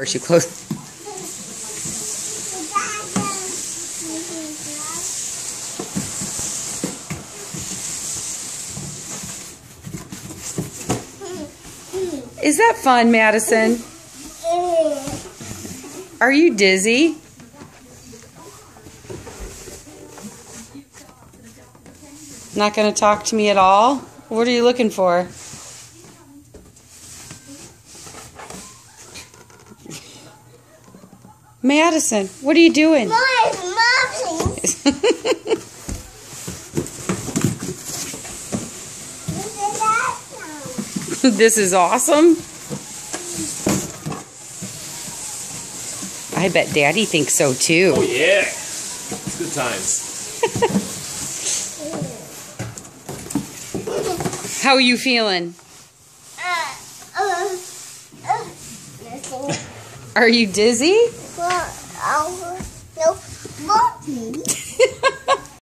Or she closed. Is that fun, Madison? Are you dizzy? Not going to talk to me at all? What are you looking for? Madison, what are you doing? This is awesome. I bet Daddy thinks so too. Oh yeah, it's good times. How are you feeling? Are you dizzy? No,